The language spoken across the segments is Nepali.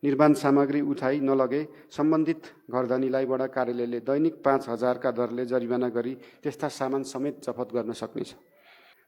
निर्माण सामग्री उठाइ नलगे सम्बन्धित घरधनीलाई वडा कार्यालयले दैनिक 5,000 का दरले जरिवाना गरी त्यस्ता सामान समेत जफत गर्न सक्नेछ।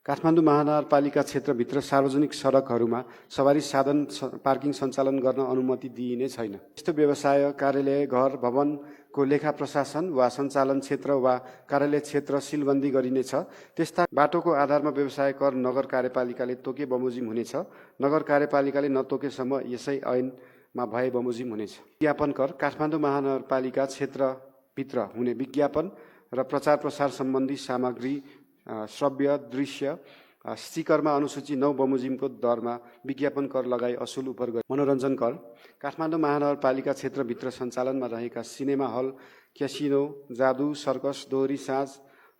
काठमाडौँ महानगरपालिका क्षेत्रभित्र सार्वजनिक सडकहरूमा सवारी साधन पार्किङ सञ्चालन गर्न अनुमति दिइने छैन। यस्तो व्यवसाय, कार्यालय, घर, भवनको लेखा प्रशासन वा सञ्चालन क्षेत्र वा कार्यालय क्षेत्र सिलबन्दी गरिनेछ। त्यस्ता बाटोको आधारमा व्यवसाय कर नगर कार्यपालिकाले तोके बमोजिम हुनेछ। नगर कार्यपालिकाले नतोकेसम्म यसै ऐनमा भए बमोजिम हुनेछ। विज्ञापन कर काठमाडौँ महानगरपालिका क्षेत्रभित्र हुने विज्ञापन र प्रचार प्रसार सम्बन्धी सामग्री, श्रव्य, दृश्य, स्टिकरमा अनुसूची 9 बमोजिमको दरमा विज्ञापन कर लगाई असुल उपर गरी। मनोरञ्जन कर काठमाडौँ महानगरपालिका क्षेत्रभित्र सञ्चालनमा रहेका सिनेमा हल, क्यासिनो, जादु, सर्कस, दोहोरी साँझ,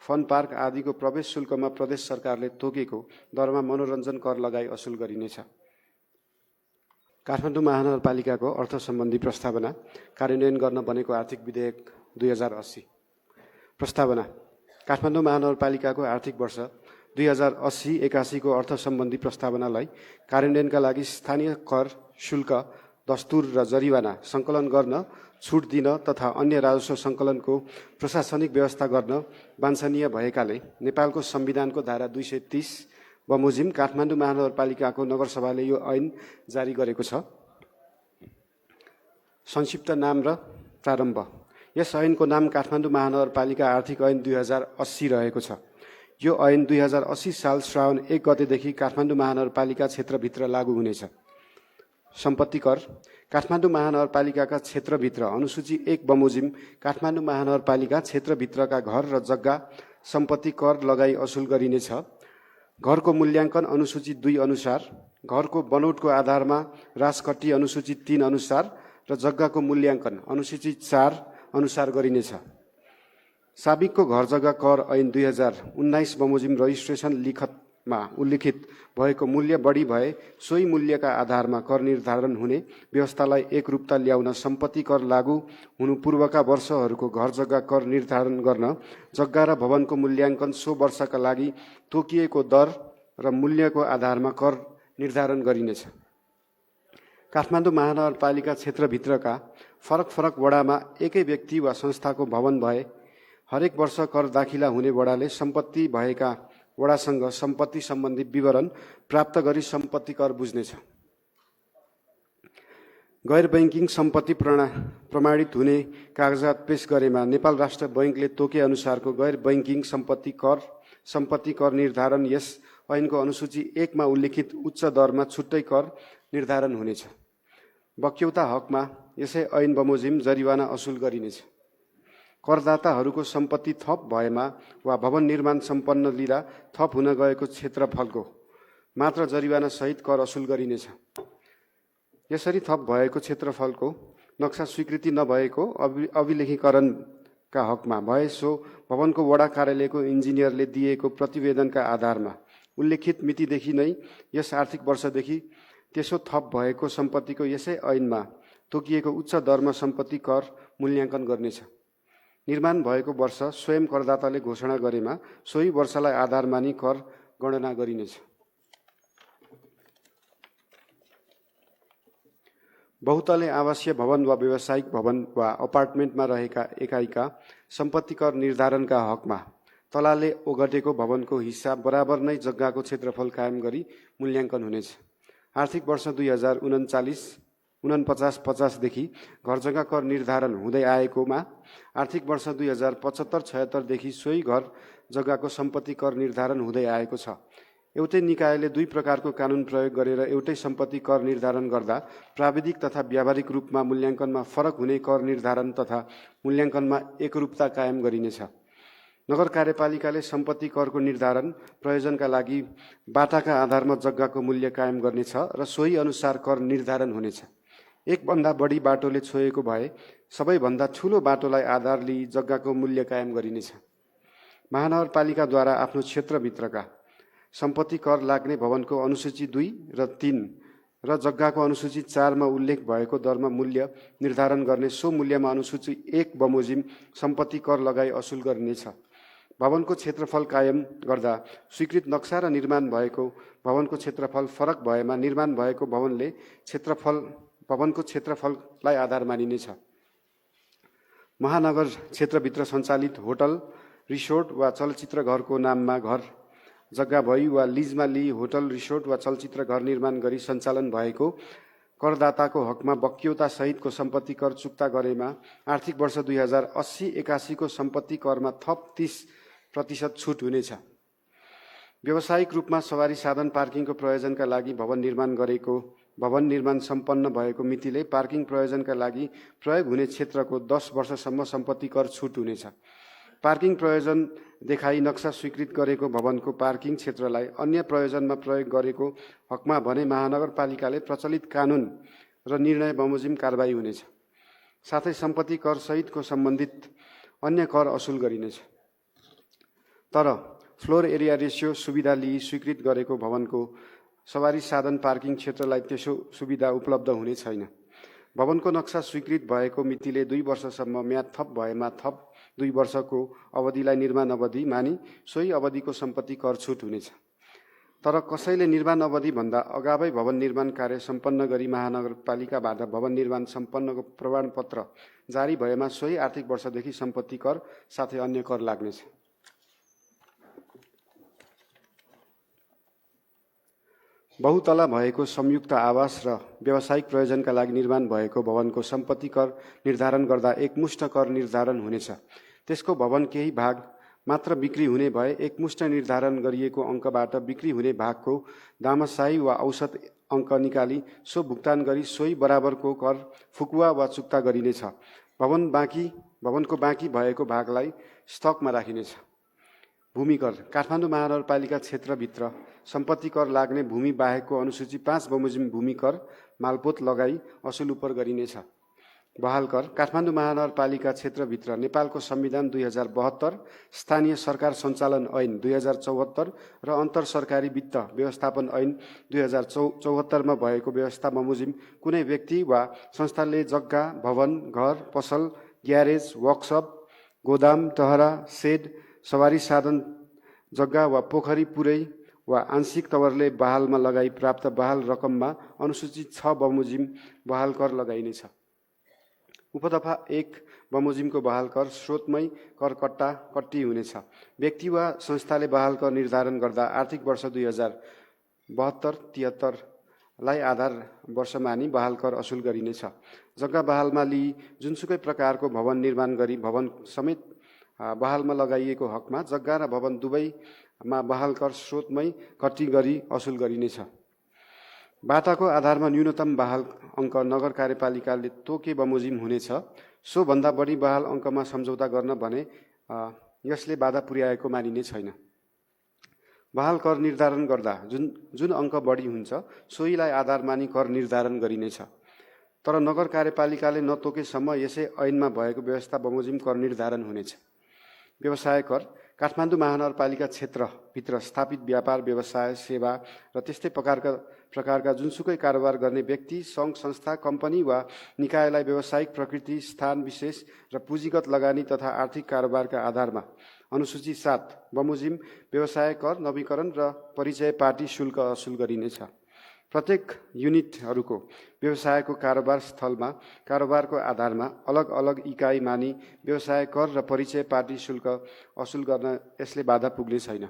फन पार्क आदिको प्रवेश शुल्कमा प्रदेश सरकारले तोकेको दरमा मनोरञ्जन कर लगाई असुल गरिनेछ। काठमाडौँ महानगरपालिकाको अर्थ सम्बन्धी प्रस्तावना कार्यान्वयन गर्न बनेको आर्थिक विधेयक 2080। प्रस्तावना काठमाडौँ महानगरपालिकाको आर्थिक वर्ष 2080-81 को अर्थ सम्बन्धी प्रस्तावनालाई कार्यान्वयनका लागि स्थानीय कर, शुल्क, दस्तुर र जरिवाना सङ्कलन गर्न, छुट दिन तथा अन्य राजस्व सङ्कलनको प्रशासनिक व्यवस्था गर्न वाञ्छनीय भएकाले नेपालको संविधानको धारा 230 बमोजिम काठमाडौँ महानगरपालिकाको नगरसभाले यो ऐन जारी गरेको छ। संक्षिप्त नाम र प्रारम्भ। यस ऐनको नाम काठमाडौँ महानगरपालिका आर्थिक ऐन 2080 रहेको छ। यो ऐन 2080 साल श्रावण 1 गतेदेखि काठमाडौँ महानगरपालिका क्षेत्रभित्र लागू हुनेछ। सम्पत्ति कर काठमाडौँ महानगरपालिकाका क्षेत्रभित्र अनुसूची 1 बमोजिम काठमाडौँ महानगरपालिका क्षेत्रभित्रका घर र जग्गा सम्पत्ति कर लगाई असुल गरिनेछ। घरको मूल्याङ्कन अनुसूची 2 अनुसार, घरको बनोटको आधारमा राजकट्टी अनुसूची 3 अनुसार र जग्गाको मूल्याङ्कन अनुसूची 4 अनुसार गरिनेछ। साबिकको घर जग्गा कर ऐन 2019 बमोजिम रजिस्ट्रेसन लिखतमा उल्लिखित भएको मूल्य बढी भए सोही मूल्यका आधारमा कर निर्धारण हुने व्यवस्थालाई एकरूपता ल्याउन सम्पत्ति कर लागू हुनु पूर्वका वर्षहरूको घर जग्गा कर निर्धारण गर्न जग्गा र भवनको मूल्याङ्कन सो वर्षका लागि तोकिएको दर र मूल्यको आधारमा कर निर्धारण गरिनेछ। काठमाडौँ महानगरपालिका क्षेत्रभित्रका फरक फरक वडामा एकै व्यक्ति वा संस्थाको भवन भए हरेक वर्ष कर दाखिला हुने वडाले सम्पत्ति भएका वडासँग सम्पत्ति सम्बन्धी विवरण प्राप्त गरी सम्पत्ति कर बुझ्नेछ। गैर बैङ्किङ सम्पत्ति प्रमाणित हुने कागजात पेश गरेमा नेपाल राष्ट्र बैङ्कले तोके अनुसारको गैर बैङ्किङ सम्पत्ति कर निर्धारण यस ऐनको अनुसूची 1 मा उल्लिखित उच्च दरमा छुट्टै कर निर्धारण हुनेछ। बक्यौता हकमा यसै ऐन बमोजिम जरिवाना असुल गरिनेछ। करदाताहरूको सम्पत्ति थप भएमा वा भवन निर्माण सम्पन्न लिँदा थप हुन गएको क्षेत्रफलको मात्र जरिवाना सहित कर असुल गरिनेछ। यसरी थप भएको क्षेत्रफलको नक्सा स्वीकृति नभएको अभिलेखीकरणका हकमा भए सो भवनको वडा कार्यालयको इन्जिनियरले दिएको प्रतिवेदनका आधारमा उल्लेखित मितिदेखि नै यस आर्थिक वर्षदेखि त्यसो थप भएको सम्पत्तिको यसै ऐनमा तोकिएको उच्च दरमा सम्पत्ति कर मूल्याङ्कन गर्नेछ। निर्माण भएको वर्ष स्वयं करदाताले घोषणा गरेमा सोही वर्षलाई आधार मानी कर गणना गरिनेछ। बहुतले आवासीय भवन वा व्यावसायिक भवन वा अपार्टमेन्टमा रहेका एकाइका सम्पत्ति कर निर्धारणका हकमा तलाले ओगटेको भवनको हिस्सा बराबर नै जग्गाको क्षेत्रफल कायम गरी मूल्याङ्कन हुनेछ। आर्थिक वर्ष 2049-50 देखि घर जग्गा कर निर्धारण हुँदै आएकोमा आर्थिक वर्ष 2075-76 देखि सोही घर जग्गाको सम्पत्ति कर निर्धारण हुँदै आएको छ। एउटै निकायले 2 प्रकारको कानुन प्रयोग गरेर एउटै सम्पत्ति कर निर्धारण गर्दा प्राविधिक तथा व्यावहारिक रूपमा मूल्याङ्कनमा फरक हुने कर निर्धारण तथा मूल्याङ्कनमा एकरूपता कायम गरिनेछ। नगर कार्यपालिकाले सम्पत्ति करको निर्धारण प्रयोजनका लागि बाटाका आधारमा जग्गाको मूल्य कायम गर्नेछ र सोही अनुसार कर निर्धारण हुनेछ। एकभन्दा बढी बाटोले छोएको भए सबैभन्दा ठूलो बाटोलाई आधार लिई जग्गाको मूल्य कायम गरिनेछ। महानगरपालिकाद्वारा आफ्नो क्षेत्रभित्रका सम्पत्ति कर लाग्ने भवनको अनुसूची 2 र 3 र जग्गाको अनुसूची 4 मा उल्लेख भएको दरमा मूल्य निर्धारण गर्ने सो मूल्यमा अनुसूची 1 बमोजिम सम्पत्ति कर लगाई असुल गरिनेछ। भवनको क्षेत्रफल कायम गर्दा स्वीकृत नक्सा र निर्माण भएको भवनको क्षेत्रफल फरक भएमा निर्माण भएको भवनले क्षेत्रफल भवनको क्षेत्रफललाई आधार मानिनेछ। महानगर क्षेत्रभित्र सञ्चालित होटल, रिसोर्ट वा चलचित्र घरको नाममा घर जग्गा भई वा लिजमा लिई होटल, रिसोर्ट वा चलचित्र घर निर्माण गरी सञ्चालन भएको करदाताको हकमा बक्यौता सहितको सम्पत्ति कर चुक्ता गरेमा आर्थिक वर्ष 2080-81 को सम्पत्ति करमा थप 30% छुट हुनेछ। व्यावसायिक रूपमा सवारी साधन पार्किङको प्रयोजनका लागि भवन निर्माण सम्पन्न भएको मितिले पार्किङ प्रयोजनका लागि प्रयोग हुने क्षेत्रको 10 वर्षसम्म सम्पत्ति कर छुट हुनेछ। पार्किङ प्रयोजन देखाई नक्सा स्वीकृत गरेको भवनको पार्किङ क्षेत्रलाई अन्य प्रयोजनमा प्रयोग गरेको हकमा भने महानगरपालिकाले प्रचलित कानुन र निर्णय बमोजिम कारबाही हुनेछ। साथै सम्पत्ति कर सहितको सम्बन्धित अन्य कर असुल गरिनेछ। तर फ्लोर एरिया रेसियो सुविधा लिई स्वीकृत गरेको भवनको सवारी साधन पार्किङ क्षेत्रलाई त्यसो सुविधा उपलब्ध हुने छैन। भवनको नक्सा स्वीकृत भएको मितिले 2 वर्षसम्म म्याद थप भएमा थप 2 वर्षको अवधिलाई निर्माण अवधि मानी सोही अवधिको सम्पत्ति कर छुट हुनेछ। तर कसैले निर्माण अवधि भन्दा अगावै भवन निर्माण कार्य सम्पन्न गरी महानगरपालिकाबाट भवन निर्माण सम्पन्नको प्रमाणपत्र जारी भएमा सोही आर्थिक वर्षदेखि सम्पत्ति कर साथै अन्य कर लाग्नेछ। बहुतला भएको संयुक्त आवास र व्यावसायिक प्रयोजनका लागि निर्माण भएको भवनको सम्पत्ति कर निर्धारण गर्दा एकमुष्ट कर निर्धारण हुनेछ। त्यसको भवन केही भाग मात्र बिक्री हुने भए एकमुष्ट निर्धारण गरिएको अङ्कबाट बिक्री हुने भागको दामशाही वा औसत अङ्क निकाली सो भुक्तान गरी सोही बराबरको कर फुकुवा वा चुक्ता गरिनेछ। भवनको बाँकी भएको भागलाई स्टकमा राखिनेछ। भूमि कर काठमाडौँ महानगरपालिका क्षेत्रभित्र सम्पत्ति कर लाग्ने भूमि बाहेकको अनुसूची 5 बमोजिम भूमि कर मालपोत लगाई असुल उपर गरिनेछ। बहाल कर काठमाडौँ महानगरपालिका क्षेत्रभित्र नेपालको संविधान 2072, स्थानीय सरकार सञ्चालन ऐन 2074 र अन्तर सरकारी वित्त व्यवस्थापन ऐन 2074 मा भएको व्यवस्था बमोजिम कुनै व्यक्ति वा संस्थाले जग्गा, भवन, घर, पसल, ग्यारेज, वर्कसप, गोदाम, टहरा, सेड, सवारी साधन जग्गा वा पोखरी पुरै वा आंशिक तवरले बहालमा लगाई प्राप्त बहाल रकममा अनुसूचित 6 बमोजिम बहाल कर लगाइनेछ। उपदफा 1 बमोजिमको बहाल कर स्रोतमै कर कट्टी हुनेछ। व्यक्ति वा संस्थाले बहाल कर निर्धारण गर्दा आर्थिक वर्ष 2072-73 लाई आधार वर्ष मानी बहाल कर असुल गरिनेछ। जग्गा बहालमा लिई जुनसुकै प्रकारको भवन निर्माण गरी भवन समेत बहालमा लगाइएको हकमा जग्गा र भवन दुवैमा बहाल कर स्रोतमै कट्टी गरी असुल गरिनेछ। बाटाको आधारमा न्यूनतम बहाल अङ्क नगर कार्यपालिकाले तोके बमोजिम हुनेछ। सो भन्दा बढी बहाल अङ्कमा सम्झौता गर्न भने यसले बाधा पुर्याएको मानिने छैन। बहाल कर निर्धारण गर्दा जुन अङ्क बढी हुन्छ सोहीलाई आधार मानी कर निर्धारण गरिनेछ। तर नगर कार्यपालिकाले नतोकेसम्म यसै ऐनमा भएको व्यवस्था बमोजिम कर निर्धारण हुनेछ। व्यवसाय कर काठमाडौँ महानगरपालिका क्षेत्रभित्र स्थापित व्यापार, व्यवसाय, सेवा र त्यस्तै प्रकारका जुनसुकै कारोबार गर्ने व्यक्ति, सङ्घ, संस्था, कम्पनी वा निकायलाई व्यावसायिक प्रकृति, स्थान विशेष र पुँजीगत लगानी तथा आर्थिक कारोबारका आधारमा अनुसूची 7 बमोजिम व्यवसाय कर, नवीकरण र परिचय पार्टी शुल्क असुल गरिनेछ। प्रत्येक युनिटहरूको व्यवसायको कारोबार स्थलमा कारोबारको आधारमा अलग अलग इकाइ मानी व्यवसाय कर र परिचय पार्टी शुल्क असुल गर्न यसले बाधा पुग्ने छैन।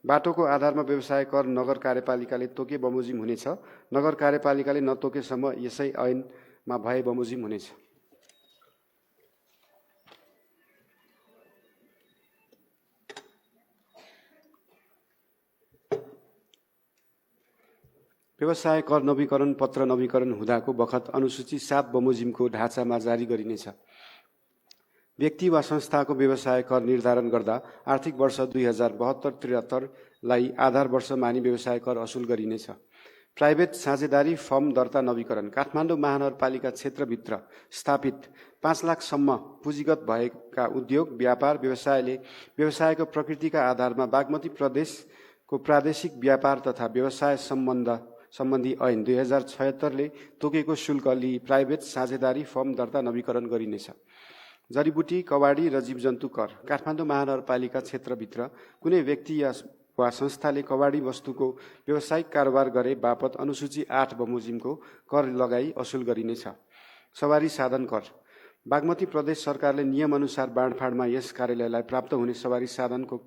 बाटोको आधारमा व्यवसाय कर नगर कार्यपालिकाले तोके बमोजिम हुनेछ। नगर कार्यपालिकाले नतोकेसम्म यसै ऐनमा भए बमोजिम हुनेछ। व्यवसाय कर नवीकरण पत्र नवीकरण हुँदाको बखत अनुसूची 7 बमोजिमको ढाँचामा जारी गरिनेछ। व्यक्ति वा संस्थाको व्यवसाय कर निर्धारण गर्दा आर्थिक वर्ष 2072-73 लाई आधार वर्ष मानी व्यवसाय कर असुल गरिनेछ। प्राइभेट साझेदारी फर्म दर्ता नवीकरण काठमाडौँ महानगरपालिका क्षेत्रभित्र स्थापित 5 लाखसम्म पुँजीगत भएका उद्योग, व्यापार, व्यवसायले व्यवसायको प्रकृतिका आधारमा बागमती प्रदेशको प्रादेशिक व्यापार तथा व्यवसाय सम्बन्धी ऐन 2076 ले तोकेको शुल्क लिई प्राइभेट साझेदारी फर्म दर्ता नवीकरण गरिनेछ। जडीबुटी, कवाडी र जीवजन्तु कर काठमाडौँ महानगरपालिका क्षेत्रभित्र कुनै व्यक्ति वा संस्थाले कबाडी वस्तुको व्यावसायिक कारोबार गरे बापत अनुसूची 8 बमोजिमको कर लगाई असुल गरिनेछ। सवारी साधन कर। बागमती प्रदेश सरकारले नियमअनुसार बाँडफाँडमा यस कार्यालयलाई प्राप्त हुने सवारी साधनको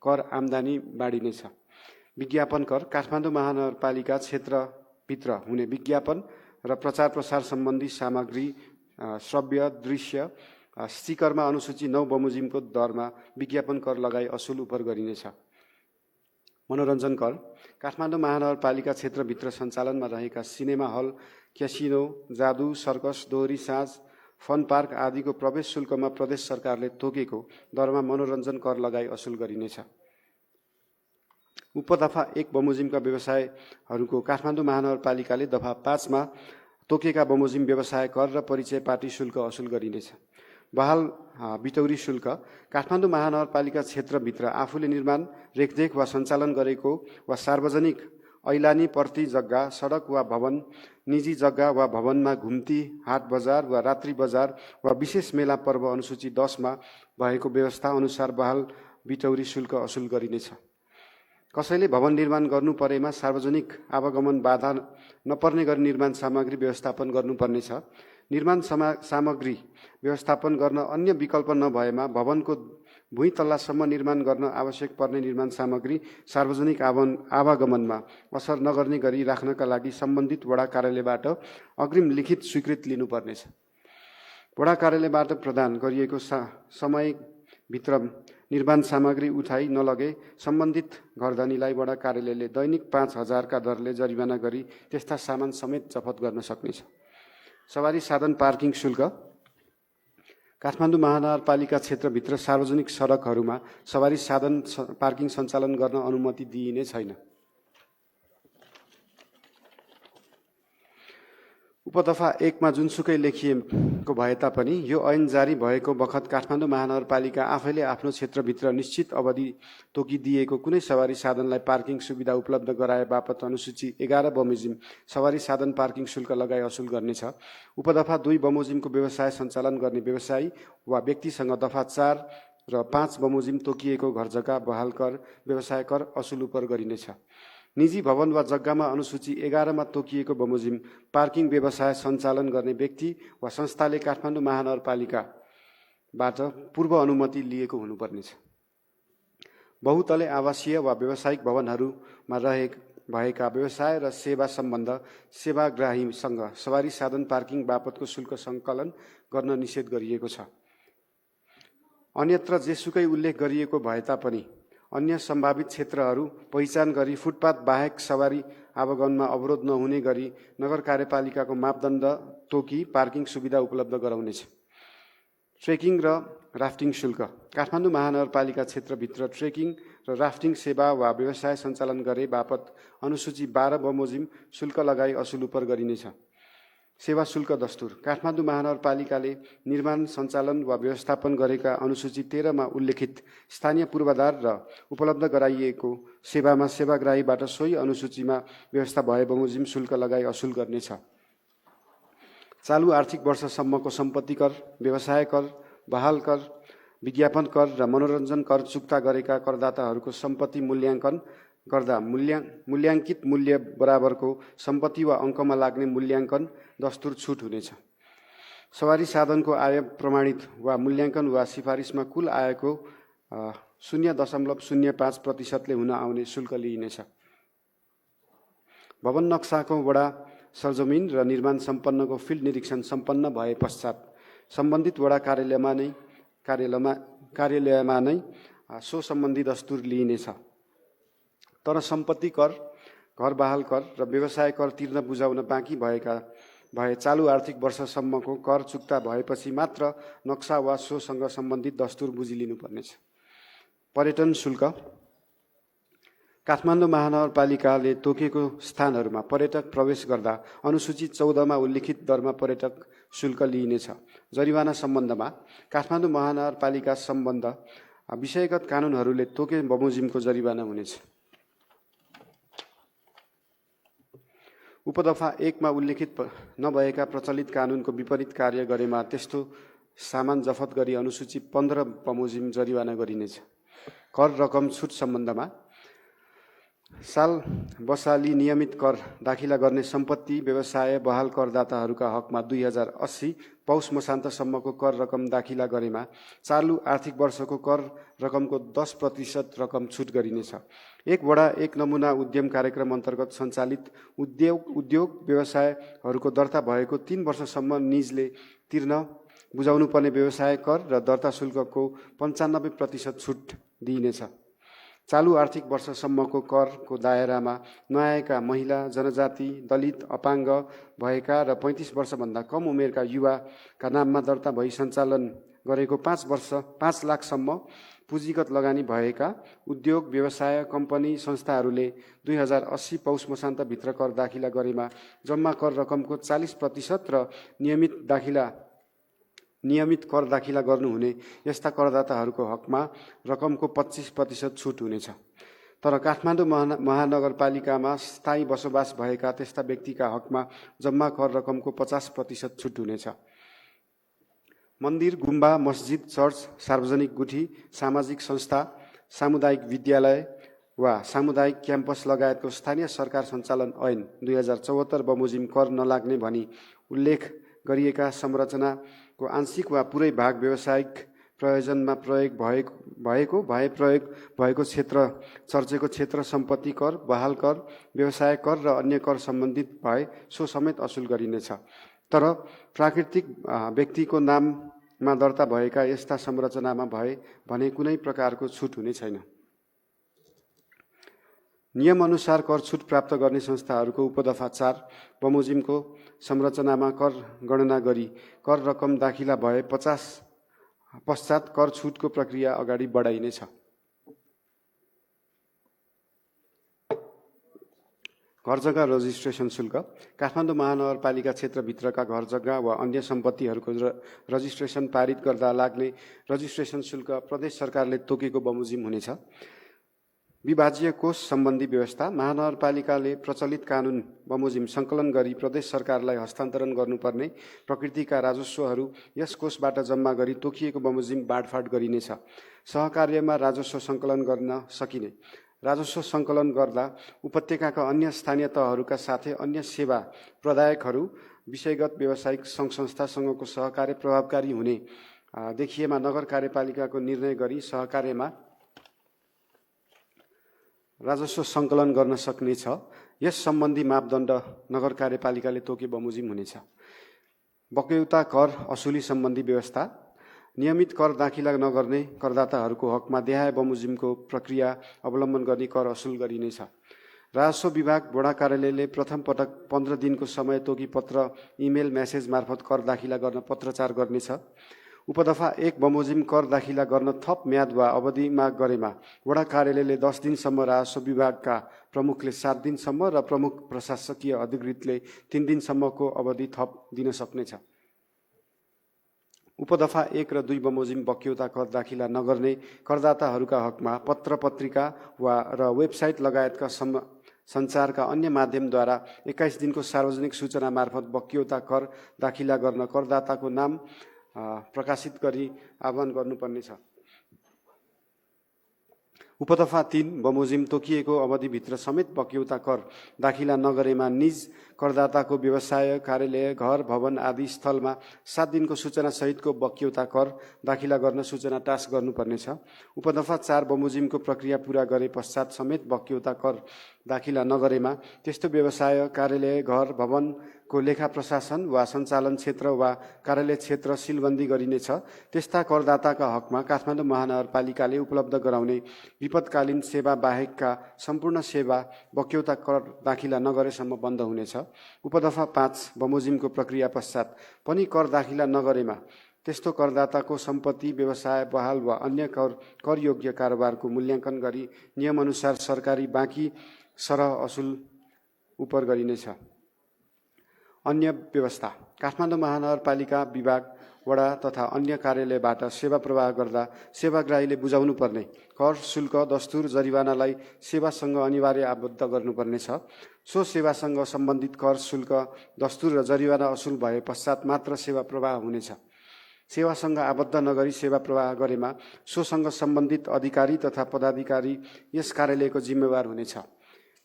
कर आम्दानी बाँडिनेछ। विज्ञापन कर। काठमाडौँ महानगरपालिका क्षेत्रभित्र हुने विज्ञापन र प्रचार प्रसार सम्बन्धी सामग्री, श्रव्य, दृश्य, स्टिकरमा अनुसूची 9 बमोजिमको दरमा विज्ञापन कर लगाई असुल उपर गरिनेछ। मनोरञ्जन कर। काठमाडौँ महानगरपालिका क्षेत्रभित्र सञ्चालनमा रहेका सिनेमा हल, क्यासिनो, जादु, सर्कस, दोहोरी साँझ, फन पार्क आदिको प्रवेश शुल्कमा प्रदेश सरकारले तोकेको दरमा मनोरञ्जन कर लगाई असुल गरिनेछ। उपदफा 1 बमोजिमका व्यवसायहरूको काठमाडौँ महानगरपालिकाले दफा 5 मा तोकेका बमोजिम व्यवसाय कर र परिचय पाटी शुल्क असुल गरिनेछ। बहाल बिटौरी शुल्क। काठमाडौँ महानगरपालिका क्षेत्रभित्र आफूले निर्माण, रेखदेख वा सञ्चालन गरेको वा सार्वजनिक ऐलानी पर्ती जग्गा, सडक वा भवन, निजी जग्गा वा भवनमा घुम्ती, हाट बजार वा रात्रि बजार वा विशेष मेला पर्व अनुसूची 10 मा भएको व्यवस्था अनुसार बहाल बिटौरी शुल्क असुल गरिनेछ। कसैले भवन निर्माण गर्नु परेमा सार्वजनिक आवागमन बाधा नपर्ने गरी निर्माण सामग्री व्यवस्थापन गर्नुपर्नेछ। निर्माण सामग्री व्यवस्थापन गर्न अन्य विकल्प नभएमा भवनको भुइँ तल्लासम्म निर्माण गर्न आवश्यक पर्ने निर्माण सामग्री सार्वजनिक आवागमनमा असर नगर्ने गरी राख्नका लागि सम्बन्धित वडा कार्यालयबाट अग्रिम लिखित स्वीकृति लिनुपर्नेछ। वडा कार्यालयबाट प्रदान गरिएको समयभित्र निर्माण सामग्री उठाइ नलगे सम्बन्धित घरधनीलाई वडा कार्यालयले दैनिक 5,000 का दरले जरिवाना गरी त्यस्ता सामान समेत जफत गर्न सक्नेछ। सवारी साधन पार्किङ शुल्क। काठमाडौँ महानगरपालिका क्षेत्रभित्र सार्वजनिक सडकहरूमा सवारी साधन पार्किङ सञ्चालन गर्न अनुमति दिइने छैन। उपदफा 1 मा जुनसुकै लेखिएको भए तापनि यो ऐन जारी भएको बखत काठमाडौँ महानगरपालिका आफैले आफ्नो क्षेत्रभित्र निश्चित अवधि तोकिदिएको कुनै सवारी साधनलाई पार्किङ सुविधा उपलब्ध गराए बापत अनुसूची 11 बमोजिम सवारी साधन पार्किङ शुल्क लगाई असुल गर्नेछ। उपदफा 2 बमोजिमको व्यवसाय सञ्चालन गर्ने व्यवसायी वा व्यक्तिसँग दफा 4 र 5 बमोजिम तोकिएको घरजग्गा बहाल कर, व्यवसाय कर असुल उपर गरिनेछ। निजी भवन वा जग्गामा अनुसूची 11 मा तोकिएको बमोजिम पार्किङ व्यवसाय सञ्चालन गर्ने व्यक्ति वा संस्थाले काठमाडौँ महानगरपालिकाबाट पूर्व अनुमति लिएको हुनुपर्नेछ। बहुतले आवासीय वा व्यावसायिक भवनहरूमा भएका व्यवसाय र सेवा सम्बन्ध सेवाग्राहीसँग सवारी साधन पार्किङ बापतको शुल्क सङ्कलन गर्न निषेध गरिएको छ। अन्यत्र जेसुकै उल्लेख गरिएको भए तापनि अन्य सम्भावित क्षेत्रहरू पहिचान गरी फुटपाथ बाहेक सवारी आवागमनमा अवरोध नहुने गरी नगर कार्यपालिकाको मापदण्ड तोकी पार्किङ सुविधा उपलब्ध गराउनेछ। ट्रेकिङ र राफ्टिङ शुल्क। काठमाडौँ महानगरपालिका क्षेत्रभित्र ट्रेकिङ र राफ्टिङ सेवा वा व्यवसाय सञ्चालन गरे बापत अनुसूची 12 बमोजिम शुल्क लगाई असुल उपर गरिनेछ। सेवा शुल्क दस्तुर। काठमाडौँ महानगरपालिकाले निर्माण, सञ्चालन वा व्यवस्थापन गरेका अनुसूची 13 मा उल्लेखित स्थानीय पूर्वाधार र उपलब्ध गराइएको सेवामा सेवाग्राहीबाट सोही अनुसूचीमा व्यवस्था भए बमोजिम शुल्क लगाई असुल गर्नेछ। चालु आर्थिक वर्षसम्मको सम्पत्ति कर, व्यवसाय कर, बहाल कर, विज्ञापन कर र मनोरञ्जन कर चुक्ता गरेका करदाताहरूको सम्पत्ति मूल्याङ्कन गर्दा मूल्याङ्कित मूल्य बराबरको सम्पत्ति वा अङ्कमा लाग्ने मूल्याङ्कन दस्तुर छुट हुनेछ। सवारी साधनको आय प्रमाणित वा मूल्याङ्कन वा सिफारिसमा कुल आयको 0.05% हुन आउने शुल्क लिइनेछ। भवन नक्साको वडा सरजमिन र निर्माण सम्पन्नको फिल्ड निरीक्षण सम्पन्न भए पश्चात सम्बन्धित वडा कार्यालयमा नै सो सम्बन्धी दस्तुर लिइनेछ। तर सम्पत्ति कर, घर बहाल कर र व्यवसाय कर तिर्न बुझाउन बाँकी भए चालु आर्थिक वर्षसम्मको कर चुक्ता भएपछि मात्र नक्सा वा सोसँग सम्बन्धित दस्तुर बुझिलिनुपर्नेछ। पर्यटन शुल्क। काठमाडौँ महानगरपालिकाले तोकेको स्थानहरूमा पर्यटक प्रवेश गर्दा अनुसूची 14 मा उल्लिखित दरमा पर्यटक शुल्क लिइनेछ। जरिवाना सम्बन्धमा काठमाडौँ महानगरपालिका सम्बन्ध विषयगत कानुनहरूले तोके बमोजिमको जरिवाना हुनेछ। उपदफा 1 मा उल्लेखित नभएका प्रचलित कानुनको विपरीत कार्य गरेमा त्यस्तो सामान जफत गरी अनुसूची 15 बमोजिम जरिवाना गरिनेछ। कर रकम छुट सम्बन्धमा साल बसाली नियमित कर दाखिला गर्ने सम्पत्ति व्यवसाय बहाल करदाताहरूका हकमा 2080 पौष मसान्तसम्मको कर रकम दाखिला गरेमा चालु आर्थिक वर्षको कर रकमको 10% रकम छुट गरिनेछ। एक वडा एक नमुना उद्यम कार्यक्रम अन्तर्गत सञ्चालित उद्योग व्यवसायहरूको दर्ता भएको 3 वर्षसम्म निजले तिर्न बुझाउनुपर्ने व्यवसाय कर र दर्ता शुल्कको 95% छुट दिइनेछ। चालु आर्थिक वर्षसम्मको करको दायरामा नआएका महिला, जनजाति, दलित, अपाङ्ग भएका र 35 वर्षभन्दा कम उमेरका युवाका नाममा दर्ता भई सञ्चालन गरेको 5 लाखसम्म पुँजीगत लगानी भएका उद्योग, व्यवसाय, कम्पनी, संस्थाहरूले 2080 पौष मसान्तभित्र कर दाखिला गरेमा जम्मा कर रकमको 40% र नियमित कर दाखिला गर्नुहुने यस्ता करदाताहरूको हकमा रकमको 25% छुट हुनेछ। तर काठमाडौँ महानगरपालिकामा स्थायी बसोबास भएका त्यस्ता व्यक्तिका हकमा जम्मा कर रकमको 50% छुट हुनेछ। मन्दिर, गुम्बा, मस्जिद, चर्च, सार्वजनिक गुठी, सामाजिक संस्था, सामुदायिक विद्यालय वा सामुदायिक क्याम्पस लगायतको स्थानीय सरकार सञ्चालन ऐन 2074 बमोजिम कर नलाग्ने भनी उल्लेख गरिएका संरचनाको आंशिक वा पुरै भाग व्यावसायिक प्रयोजनमा प्रयोग भएको क्षेत्र, चर्चेको क्षेत्र, सम्पत्ति कर, बहाल कर, व्यवसाय कर र अन्य कर सम्बन्धित भए सो समेत असुल गरिनेछ। तर प्राकृतिक व्यक्तिको नाममा दर्ता भएका यस्ता संरचनामा भए भने कुनै प्रकारको छुट हुने छैन। नियमअनुसार कर छुट प्राप्त गर्ने संस्थाहरूको उपदफा 4 बमोजिमको संरचनामा कर गणना गरी कर रकम दाखिला भए पश्चात कर छुटको प्रक्रिया अगाडि बढाइनेछ। घर जग्गा रजिस्ट्रेसन शुल्क। काठमाडौँ महानगरपालिका क्षेत्रभित्रका घर जग्गा वा अन्य सम्पत्तिहरूको रजिस्ट्रेसन पारित गर्दा लाग्ने रजिस्ट्रेसन शुल्क प्रदेश सरकारले तोकेको बमोजिम हुनेछ। विभाज्य कोष सम्बन्धी व्यवस्था। महानगरपालिकाले प्रचलित कानुन बमोजिम सङ्कलन गरी प्रदेश सरकारलाई हस्तान्तरण गर्नुपर्ने प्रकृतिका राजस्वहरू यस कोषबाट जम्मा गरी तोकिएको बमोजिम बाँडफाँड गरिनेछ। सहकार्यमा राजस्व सङ्कलन गर्न सकिने। राजस्व सङ्कलन गर्दा उपत्यकाका अन्य स्थानीय तहहरूका साथै अन्य सेवा प्रदायकहरू, विषयगत व्यावसायिक सङ्घ संस्थासँगको सहकार्य प्रभावकारी हुने देखिएमा नगर कार्यपालिकाको निर्णय गरी सहकार्यमा राजस्व सङ्कलन गर्न सक्नेछ। यस सम्बन्धी मापदण्ड नगर कार्यपालिकाले तोके बमोजिम हुनेछ। बक्यौता कर असुली सम्बन्धी व्यवस्था। नियमित कर दाखिला नगर्ने करदाताहरूको हकमा देहाय बमोजिमको प्रक्रिया अवलम्बन गर्ने कर असुल गरिनेछ। राजस्व विभाग वडा कार्यालयले प्रथम पटक 15 दिनको समय तोकी पत्र, इमेल, मेसेज मार्फत कर दाखिला गर्न पत्रचार गर्नेछ। उपदफा 1 बमोजिम कर दाखिला गर्न थप म्याद वा अवधि माग गरेमा वडा कार्यालयले 10 दिनसम्म, राजस्व विभागका प्रमुखले 7 दिनसम्म र प्रमुख प्रशासकीय अधिकृतले 3 दिनसम्मको अवधि थप दिन सक्नेछ। उपदफा 1 र 2 बमोजिम बक्यौता कर दाखिला नगर्ने करदाताहरूका हकमा पत्र, पत्रिका र वेबसाइट लगायतका सञ्चारका अन्य माध्यमद्वारा 21 दिनको सार्वजनिक सूचना मार्फत बक्यौता कर दाखिला गर्न करदाताको नाम प्रकाशित गरी आह्वान गर्नुपर्नेछ। उपदफा 3 बमोजिम तोकिएको अवधिभित्र समेत बक्यौता कर दाखिला नगरेमा निज करदाताको व्यवसाय, कार्यालय, घर, भवन आदि स्थलमा 7 दिनको सूचना सहितको बक्यौता कर दाखिला गर्न सूचना टास गर्नुपर्नेछ। उपदफा 4 बमोजिमको प्रक्रिया पूरा गरे पश्चात समेत बक्यौता कर दाखिला नगरेमा त्यस्तो व्यवसाय, कार्यालय, घर, भवनको लेखा प्रशासन वा सञ्चालन क्षेत्र वा कार्यालय क्षेत्र सिलबन्दी गरिनेछ। त्यस्ता करदाताका हकमा काठमाडौँ महानगरपालिकाले उपलब्ध गराउने विपदकालीन सेवा बाहेकका सम्पूर्ण सेवा बक्यौता कर दाखिला नगरेसम्म बन्द हुनेछ। उपदफा 5 बमोजिमको प्रक्रिया पश्चात पनि कर दाखिला नगरेमा त्यस्तो करदाताको सम्पत्ति, व्यवसाय बहाल वा अन्य करयोग्य कारोबारको मूल्याङ्कन गरी नियमअनुसार सरकारी बाँकी सरह असुल उपर गरिनेछ। अन्य व्यवस्था। काठमाडौँ महानगरपालिका विभाग, वडा तथा अन्य कार्यालयबाट सेवा प्रवाह गर्दा सेवाग्राहीले बुझाउनु पर्ने कर, शुल्क, दस्तुर, जरिवानालाई सेवासँग अनिवार्य आबद्ध गर्नुपर्नेछ। सो सेवासँग सम्बन्धित कर, शुल्क, दस्तुर र जरिवाना असुल भए पश्चात मात्र सेवा प्रवाह हुनेछ। सेवासँग आबद्ध नगरी सेवा प्रवाह गरेमा सोसँग सम्बन्धित अधिकारी तथा पदाधिकारी यस कार्यालयको जिम्मेवार हुनेछ।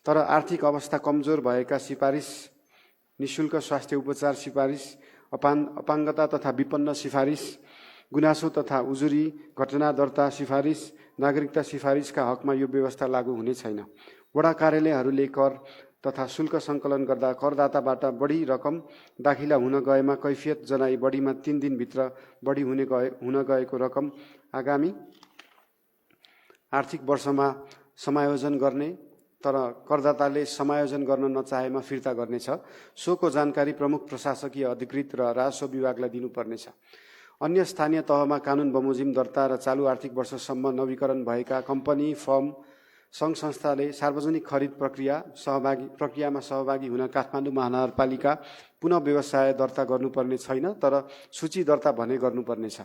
तर आर्थिक अवस्था कमजोर भएका सिफारिस, निशुल्क स्वास्थ्य उपचार सिफारिस, अपाङ्गता तथा विपन्न सिफारिस, गुनासो तथा उजुरी घटना दर्ता सिफारिस, नागरिकता सिफारिसका हकमा यो व्यवस्था लागू हुने छैन। वडा कार्यालयहरूले कर तथा शुल्क सङ्कलन गर्दा करदाताबाट बढी रकम दाखिला हुन गएमा कैफियत जनाई बढीमा 3 दिनभित्र बढी हुन गएको रकम आगामी आर्थिक वर्षमा समायोजन गर्ने, तर करदाताले समायोजन गर्न नचाहेमा फिर्ता गर्नेछ। सोको जानकारी प्रमुख प्रशासकीय अधिकृत र राजस्व विभागलाई दिनुपर्नेछ। अन्य स्थानीय तहमा कानुन बमोजिम दर्ता र चालू आर्थिक वर्षसम्म नवीकरण भएका कम्पनी, फर्म, सङ्घ संस्थाले सार्वजनिक खरिद प्रक्रियामा सहभागी हुन काठमाडौँ महानगरपालिका पुनः व्यवसाय दर्ता गर्नुपर्ने छैन, तर सूची दर्ता भने गर्नुपर्नेछ।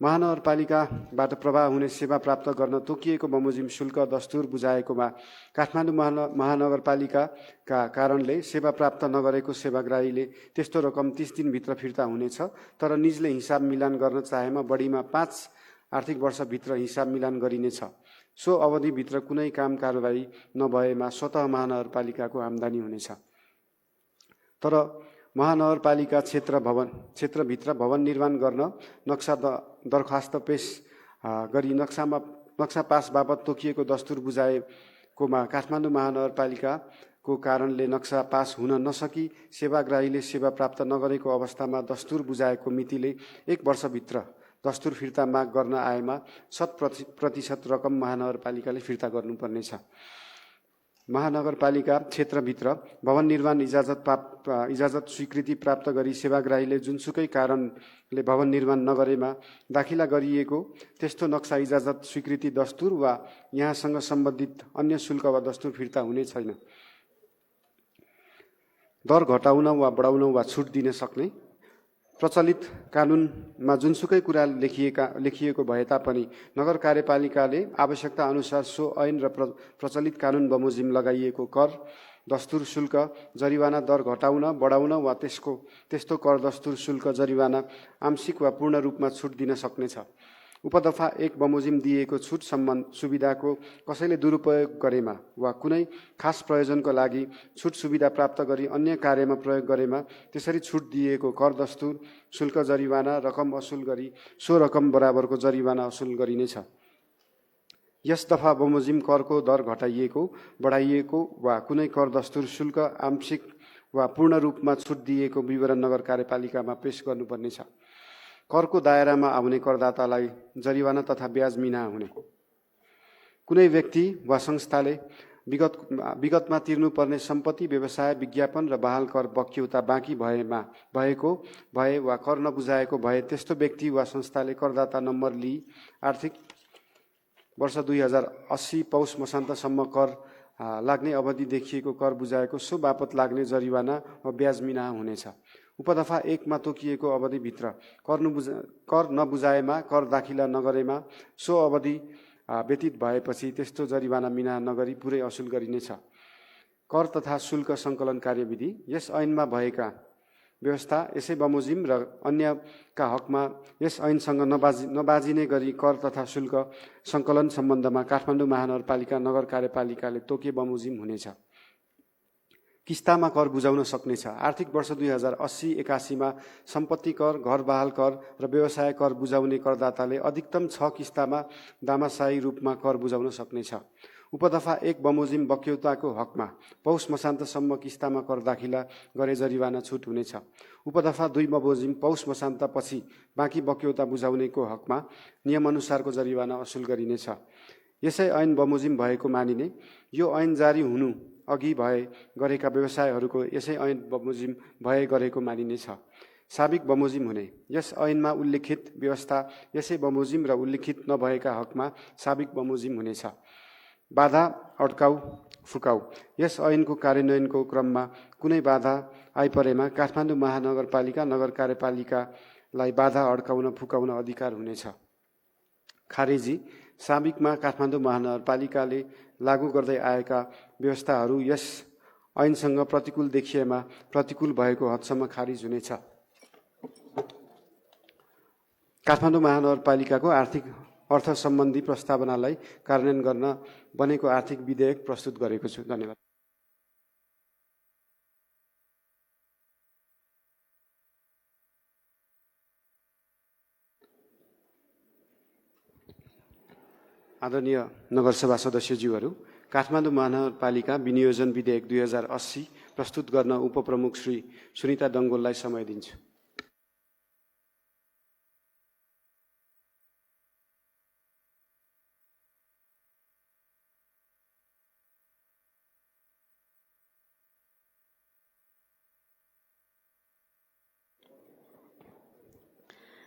महानगरपालिकाबाट प्रवाह हुने सेवा प्राप्त गर्न तोकिएको बमोजिम शुल्क दस्तुर बुझाएकोमा काठमाडौँ महानगरपालिकाका कारणले सेवा प्राप्त नगरेको सेवाग्राहीले त्यस्तो रकम 30 दिनभित्र फिर्ता हुनेछ। तर निजले हिसाब मिलान गर्न चाहेमा बढीमा 5 आर्थिक वर्षभित्र हिसाब मिलान गरिनेछ। सो अवधिभित्र कुनै काम कारबाही नभएमा स्वतः महानगरपालिकाको आम्दानी हुनेछ। तर महानगरपालिका क्षेत्रभित्र भवन निर्माण गर्न नक्सा दरखास्त पेश गरी नक्सा पास बापत तोकिएको दस्तुर बुझाएकोमा काठमाडौँ महानगरपालिकाको कारणले नक्सा पास हुन नसकी सेवाग्राहीले सेवा प्राप्त नगरेको अवस्थामा दस्तुर बुझाएको मितिले 1 वर्षभित्र दस्तुर फिर्ता माग गर्न आएमा 100% रकम महानगरपालिकाले फिर्ता गर्नुपर्नेछ। महानगरपालिका क्षेत्रभित्र भवन निर्माण इजाजत स्वीकृति प्राप्त गरी सेवाग्राहीले जुनसुकै कारणले भवन निर्माण नगरेमा दाखिला गरिएको त्यस्तो नक्सा इजाजत स्वीकृति दस्तुर वा यहाँसँग सम्बन्धित अन्य शुल्क वा दस्तुर फिर्ता हुने छैन। दर घटाउन वा बढाउन वा छुट दिन सक्ने प्रचलित कानुनमा जुनसुकै कुरा लेखिएको भए तापनि नगर कार्यपालिकाले आवश्यकता अनुसार सो ऐन र प्रचलित कानुन बमोजिम लगाइएको कर, दस्तुर, शुल्क, जरिवाना दर घटाउन, बढाउन वा त्यस्तो कर, दस्तुर, शुल्क, जरिवाना आंशिक वा पूर्ण रूपमा छुट दिन सक्नेछ। उपदफा 1 बमोजिम दिएको छुट सुविधाको कसैले दुरुपयोग गरेमा वा कुनै खास प्रयोजनको लागि छुट सुविधा प्राप्त गरी अन्य कार्यमा प्रयोग गरेमा त्यसरी छुट दिएको कर, दस्तुर, शुल्क, जरिवाना रकम असुल गरी सो रकम बराबरको जरिवाना असुल गरिनेछ। यस दफा बमोजिम करको दर घटाइएको, बढाइएको वा कुनै कर, दस्तुर, शुल्क आंशिक वा पूर्ण रूपमा छुट दिएको विवरण नगर कार्यपालिकामा पेश गर्नुपर्नेछ। करको दायरामा आउने करदातालाई जरिवाना तथा ब्याज मिना हुने। कुनै व्यक्ति वा संस्थाले विगतमा तिर्नुपर्ने सम्पत्ति, व्यवसाय, विज्ञापन र बहाल कर बक्यौता बाँकी भए वा कर नबुझाएको भए त्यस्तो व्यक्ति वा संस्थाले करदाता नम्बर लिई आर्थिक वर्ष 2080 पौष मसान्तसम्म कर लाग्ने अवधि देखिएको कर बुझाएको सो बापत लाग्ने जरिवाना वा ब्याज मिना हुनेछ। उपदफा 1 मा तोकिएको अवधिभित्र कर नबुझाएमा, कर दाखिला नगरेमा सो अवधि व्यतीत भएपछि त्यस्तो जरिवाना मिना नगरी पुरै असुल गरिनेछ। कर तथा शुल्क सङ्कलन कार्यविधि यस ऐनमा भएका व्यवस्था यसै बमोजिम र अन्यका हकमा यस ऐनसँग नबाजिने गरी कर तथा शुल्क सङ्कलन सम्बन्धमा काठमाडौँ महानगरपालिका नगर कार्यपालिकाले तोके बमोजिम हुनेछ। किस्तामा कर बुझाउन सक्नेछ। आर्थिक वर्ष 2080-81 मा सम्पत्ति कर, घर बहाल कर र व्यवसाय कर बुझाउने करदाताले अधिकतम 6 किस्तामा दामाशाही रूपमा कर बुझाउन सक्नेछ। उपदफा 1 बमोजिम बक्यौताको हकमा पौष मसान्तसम्म किस्तामा कर दाखिला गरे जरिवाना छुट हुनेछ। उपदफा 2 बमोजिम पौष मसान्तपछि बाँकी बक्यौता बुझाउनेको हकमा नियमअनुसारको जरिवाना असुल गरिनेछ। यसै ऐन बमोजिम भएको मानिने यो ऐन जारी हुनु अघि गरेका व्यवसायहरूको यसै ऐन बमोजिम भए गरेको मानिनेछ। साबिक बमोजिम हुने यस ऐनमा उल्लेखित व्यवस्था यसै बमोजिम र उल्लेखित नभएका हकमा साबिक बमोजिम हुनेछ। बाधा, अड्काउ, फुकाउ यस ऐनको कार्यान्वयनको क्रममा कुनै बाधा आइपरेमा काठमाडौँ महानगरपालिका नगर कार्यपालिकालाई बाधा अड्काउन, फुकाउन अधिकार हुनेछ। खारेजी साबिकमा काठमाडौँ महानगरपालिकाले लागू गर्दै आएका व्यवस्थाहरू यस ऐनसँग प्रतिकूल देखिएमा प्रतिकूल भएको हदसम्म खारिज हुनेछ। काठमाडौँ महानगरपालिकाको आर्थिक अर्थ सम्बन्धी प्रस्तावनालाई कार्यान्वयन गर्न बनेको आर्थिक विधेयक प्रस्तुत गरेको छु। धन्यवाद। आदरणीय नगरसभा सदस्यज्यूहरू, काठमाडौँ महानगरपालिका विनियोजन विधेयक 2080 प्रस्तुत गर्न उपप्रमुख श्री सुनिता डङ्गोललाई समय दिन्छु।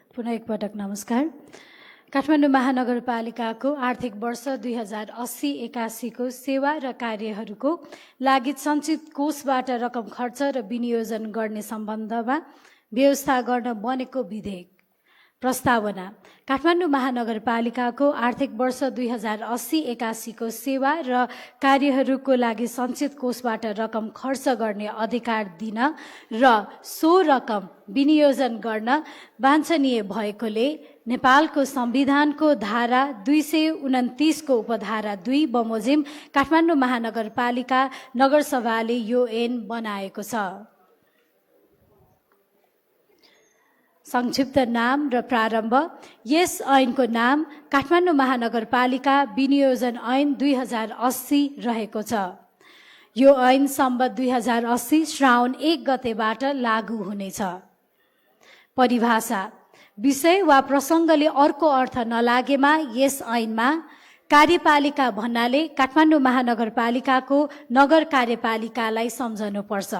पुनः एकपटक नमस्कार। काठमाडौँ महानगरपालिकाको आर्थिक वर्ष 2080-81 को सेवा र कार्यहरूको लागि सञ्चित कोषबाट रकम खर्च र विनियोजन गर्ने सम्बन्धमा व्यवस्था गर्न बनेको विधेयक प्रस्तावना। काठमाडौँ महानगरपालिकाको आर्थिक वर्ष 2080-81 को सेवा र कार्यहरूको लागि सञ्चित कोषबाट रकम खर्च गर्ने अधिकार दिन र सो रकम विनियोजन गर्न वाञ्छनीय भएकोले नेपालको संविधानको धारा 229 को उपधारा 2 बमोजिम काठमाडौँ महानगरपालिका नगरसभाले यो ऐन बनाएको छ। संक्षिप्त नाम र प्रारम्भ। यस ऐनको नाम काठमाडौँ महानगरपालिका विनियोजन ऐन 2080 रहेको छ। यो ऐन सम्बत 2080 श्रावण 1 गतेबाट लागू हुनेछ। परिभाषा। विषय वा प्रसङ्गले अर्को अर्थ नलागेमा यस ऐनमा कार्यपालिका भन्नाले काठमाडौँ महानगरपालिकाको नगर कार्यपालिकालाई सम्झनुपर्छ।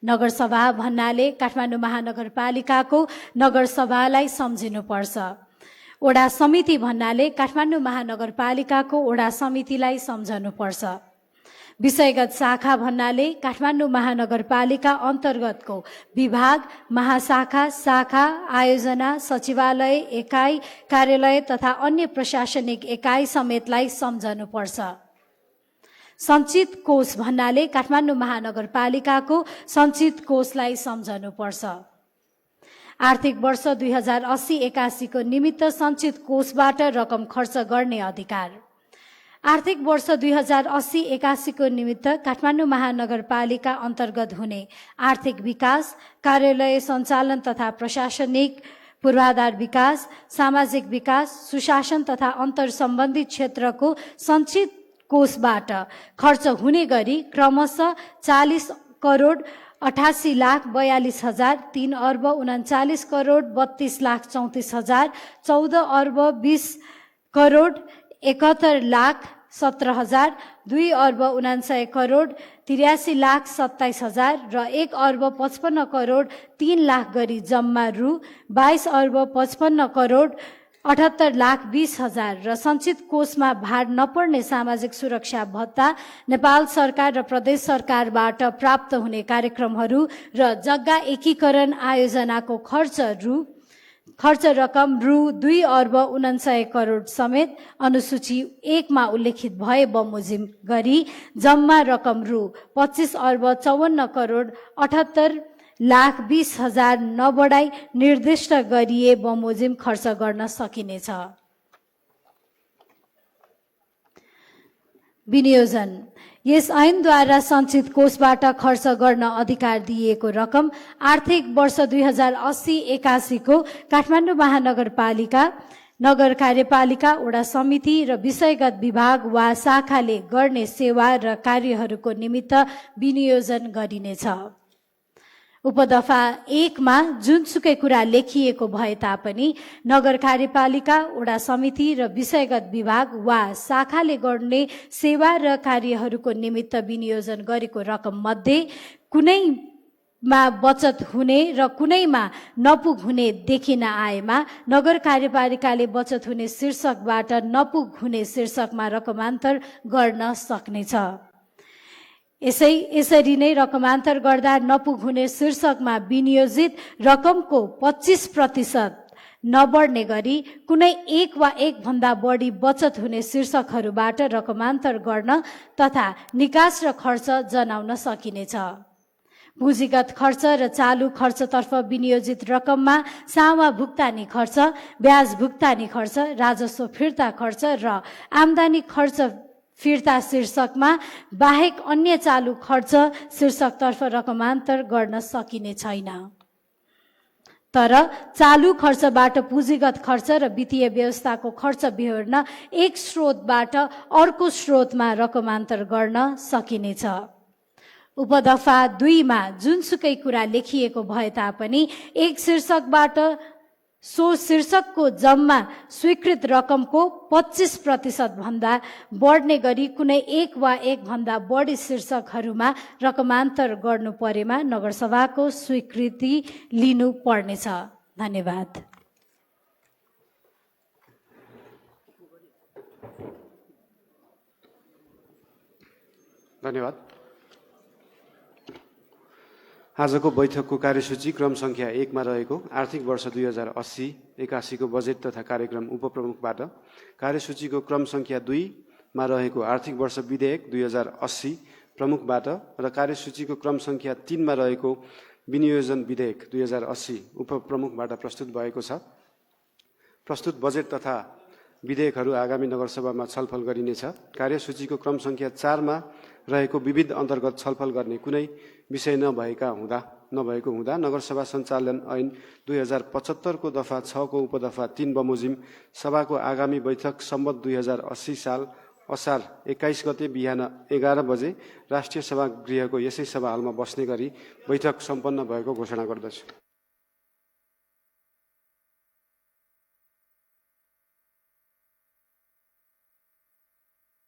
नगरसभा भन्नाले काठमाडौँ महानगरपालिकाको नगरसभालाई सम्झिनुपर्छ। ओडा समिति भन्नाले काठमाडौँ महानगरपालिकाको ओडा समितिलाई सम्झनुपर्छ। विषयगत शाखा भन्नाले काठमाडौँ महानगरपालिका अन्तर्गतको विभाग, महाशाखा, शाखा, आयोजना, सचिवालय, एकाइ, कार्यालय तथा अन्य प्रशासनिक एकाइ समेतलाई सम्झनुपर्छ। सञ्चित कोष भन्नाले काठमाडौँ महानगरपालिकाको सञ्चित कोषलाई सम्झनुपर्छ। आर्थिक वर्ष 2080-81 को निमित्त सञ्चित कोषबाट रकम खर्च गर्ने अधिकार। आर्थिक वर्ष 2080-81 को निमित्त काठमाडौँ महानगरपालिका अन्तर्गत हुने आर्थिक विकास, कार्यालय सञ्चालन तथा प्रशासनिक पूर्वाधार विकास, सामाजिक विकास, सुशासन तथा अन्तर सम्बन्धित क्षेत्रको सञ्चित कोषबाट खर्च हुने गरी क्रमशः 40 करोड 88 लाख 42 हजार, 3 अर्ब 39 करोड 32 लाख 34 हजार, 14 अर्ब 20 करोड 71 लाख 17 हजार, 2 अर्ब 99 करोड 83 लाख 27 हजार र 1 अर्ब 55 करोड 3 लाख गरी जम्मा रु 22 अर्ब 55 करोड 78 लाख 20 हजार र सञ्चित कोषमा भार नपर्ने सामाजिक सुरक्षा भत्ता, नेपाल सरकार र प्रदेश सरकारबाट प्राप्त हुने कार्यक्रमहरू र जग्गा एकीकरण आयोजनाको खर्च रकम रु 2 अर्ब 69 करोड समेत अनुसूची 1 मा उल्लेखित भए बमोजिम गरी जम्मा रकम रु 25 अर्ब 54 करोड 78 लाख 20 हजार नबढाई निर्दिष्ट गरिए बमोजिम खर्च गर्न सकिनेछ। विनियोजन। यस ऐनद्वारा सञ्चित कोषबाट खर्च गर्न अधिकार दिएको रकम आर्थिक वर्ष 2080-81 को काठमाडौँ महानगरपालिका, नगर कार्यपालिका, वडा समिति र विषयगत विभाग वा शाखाले गर्ने सेवा र कार्यहरूको निमित्त विनियोजन गरिनेछ। उपदफा 1 मा जुनसुकै कुरा लेखिएको भए तापनि नगर कार्यपालिका, वडा समिति र विषयगत विभाग वा शाखाले गर्ने सेवा र कार्यहरूको निमित्त विनियोजन गरेको रकम मध्ये कुनैमा बचत हुने र कुनैमा नपुग हुने देखिन आएमा नगर कार्यपालिकाले बचत हुने शीर्षकबाट नपुग हुने शीर्षकमा रकमान्तर गर्न सक्नेछ। यसरी नै रकमान्तर गर्दा नपुग हुने शीर्षकमा विनियोजित रकमको 25% नबढ्ने गरी कुनै एक वा एक भन्दा बढी बचत हुने शीर्षकहरूबाट रकमान्तर गर्न तथा निकास र खर्च जनाउन सकिनेछ। पुँजीगत खर्च र चालु खर्चतर्फ विनियोजित रकममा सामा भुक्तानी खर्च, ब्याज भुक्तानी खर्च, राजस्व फिर्ता खर्च र आम्दानी खर्च फिर्ता शीर्षकमा बाहेक अन्य चालु खर्च शीर्षकतर्फ रकमान्तर गर्न सकिने छैन। तर चालु खर्चबाट पुँजीगत खर्च र वित्तीय व्यवस्थाको खर्च बिहोर्न एक स्रोतबाट अर्को स्रोतमा रकमान्तर गर्न सकिनेछ। उपदफा 2 मा जुनसुकै कुरा लेखिएको भए तापनि एक शीर्षकबाट सो शीर्षकको जम्मा स्वीकृत रकमको 25% भन्दा बढ्ने गरी कुनै एक वा एक भन्दा बढी शीर्षकहरूमा रकमान्तर गर्नु परेमा नगरसभाको स्वीकृति लिनु पर्नेछ। धन्यवाद। धन्यवाद। आजको बैठकको कार्यसूची क्रम संख्या 1 मा रहेको आर्थिक वर्ष 2080-81 को बजेट तथा कार्यक्रम उपप्रमुखबाट, कार्यसूचीको क्रम संख्या 2 मा रहेको आर्थिक वर्ष विधेयक 2080 प्रमुखबाट र कार्यसूचीको क्रम संख्या 3 मा रहेको विनियोजन विधेयक 2080 उपप्रमुखबाट प्रस्तुत भएको छ। प्रस्तुत बजेट तथा विधेयकहरू आगामी नगरसभामा छलफल गरिनेछ। कार्यसूचीको क्रम संख्या 4 मा रहेको विविध अन्तर्गत छलफल गर्ने कुनै विषय नभएको हुँदा नगरसभा सञ्चालन ऐन 2075 को दफा 6 को उपदफा 3 बमोजिम सभाको आगामी बैठक सम्बत 2080 साल असार 21 गते बिहान 11 बजे राष्ट्रिय सभागृहको यसै सभा हलमा बस्ने गरी बैठक सम्पन्न भएको घोषणा गर्दछु।